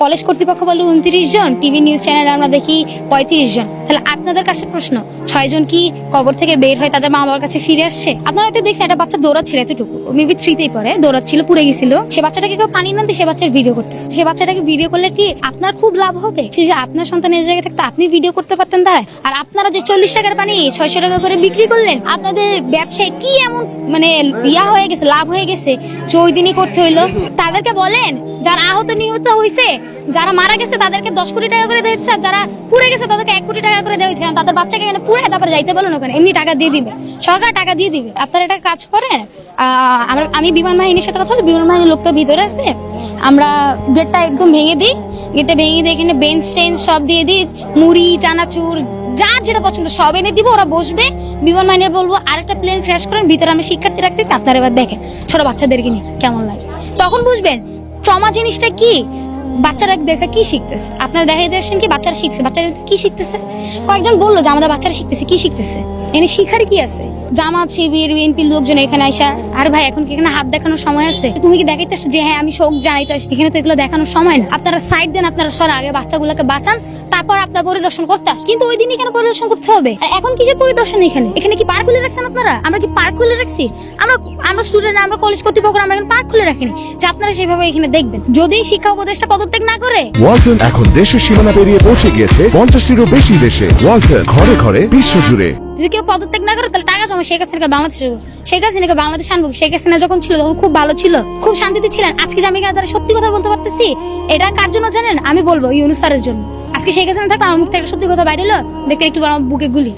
College কর্তৃপক্ষ বলে 29 জন, TV news চ্যানেলে আমরা দেখি 35 জন। তাহলে আপনাদের কাছে প্রশ্ন, 6 জন কি কবর থেকে বের হয়ে তাদের মা বাবার কাছে ফিরে আসছে? আপনারা হয়তো দেখছেন একটা বাচ্চা দৌড়াচ্ছিল, এতটুকু মেবি 3তেই পড়ে, দৌড়াচ্ছিল, পুড়ে গেছিল। সে বাচ্চাটাকে কেউ পানি না দিয়ে সে বাচ্চার ভিডিও করতেছে। সে বাচ্চাটাকে ভিডিও করলে কি আপনার খুব লাভ হবে? যে আপনার সন্তানের জায়গায় থাকতে আপনি ভিডিও করতে পারতেন তাই। আর আপনারা যে 40 টাকার পানি 600 টাকা করে বিক্রি করলেন, আপনাদের ব্যবসায় কি এমন মানে ইয়া হয়ে গেছে, লাভ হয়ে গেছে যে ওই দিনই করতে হইলো? তাদেরকে বলেন যারা আহত নিহত হয়েছে, যারা মারা গেছে তাদেরকে 10 কোটি টাকা করে দিয়েছে, আর যারা পুড়ে গেছে তাদেরকে 1 কোটি টাকা করে দিয়েছে। তাদের বাচ্চাকে এখানে পুড়ে তারপরে যাইতে বলুন, ওখানে এমনি টাকা দিয়ে দিবে, সরকার টাকা দিয়ে দিবে। আপনারা এটা কাজ করেন। আমি বিমান বাহিনীর সাথে কথা বলি, বিমান বাহিনীর লোকটা ভিতরে আছে, আমরা গেটটা একদম ভেঙে দিই, গেটটা ভেঙে দিয়ে এখানে বেঞ্চ টেঞ্চ সব দিয়ে দিই, মুড়ি চানাচুর যার যেটা পছন্দ সব এনে দিব, ওরা বসবে। বিমান বাহিনী বলবো আরেকটা প্লেন ক্র্যাশ করেন, ভিতরে আমরা শিক্ষার্থী রাখতেছি, আপনারা এবার দেখেন ছোট বাচ্চাদেরকে নিয়ে কেমন লাগে। তখন বুঝবেন ট্রমা জিনিসটা কি, বাচ্চারা দেখা কি শিখতেছে। আপনারা দেখাই দিয়েছেন কি বাচ্চারা শিখছে, বাচ্চারা কি শিখতেছে? কয়েকজন বললো যে আমাদের বাচ্চারা শিখতেছে, কি শিখতেছে? এনে শিখার কি আছে? জামাত শিবির বিএনপির লোকজন এখানে আইসা, আর ভাই এখন কি এখানে হাত দেখানোর সময় আছে? তুমি কি দেখাইতেছো যে হ্যাঁ আমি শোক জানাইতেছি? এখানে তো এগুলো দেখানোর সময় না। আপনারা সাইড দেন, আপনারা সরা আগে বাচ্চাগুলোকে বাঁচান, তারপর আপনার পরিদর্শন করতে আসেন। কিন্তু ওই দিনই কেন পরিদর্শন করতে হবে? আর এখন কি যে পরিদর্শন? এখানে এখানে কি পার্ক খুলে রাখছেন আপনারা? আমরা কি পার্ক খুলে রাখছি? আমরা স্টুডেন্ট, আমরা কলেজ কর্তৃপক্ষ, আমরা এখন পার্ক খুলে রাখিনি যে আপনারা সেভাবে এখানে দেখবেন। যদি শিক্ষা উপদেষ্টা পদত্যাগ না করে। ওয়ালটন এখন দেশের সীমানা পেরিয়ে পৌঁছে গিয়েছে 50টিরও বেশি দেশে। ওয়ালটন ঘরে ঘরে বিশ্বজুড়ে। যদি কেউ পদত্যাগ না করে তাহলে টাকা জমা শেখ হাসিনাকে বাংলাদেশে, শেখ হাসিনাকে বাংলাদেশ আনবো। শেখ হাসিনা যখন ছিল তখন খুব ভালো ছিল, খুব শান্তিতে ছিলেন। আজকে যে আমি এখানে তারা সত্যি কথা বলতে পারতেছি, এটা কার জন্য জানেন? আমি বলবো ইউনূস স্যারের জন্য। আজকে শেখ হাসিনা থাকলে আমার মুখ থেকে সত্যি কথা বাইরে হলো, দেখতে একটু আমার বুকে গুলি।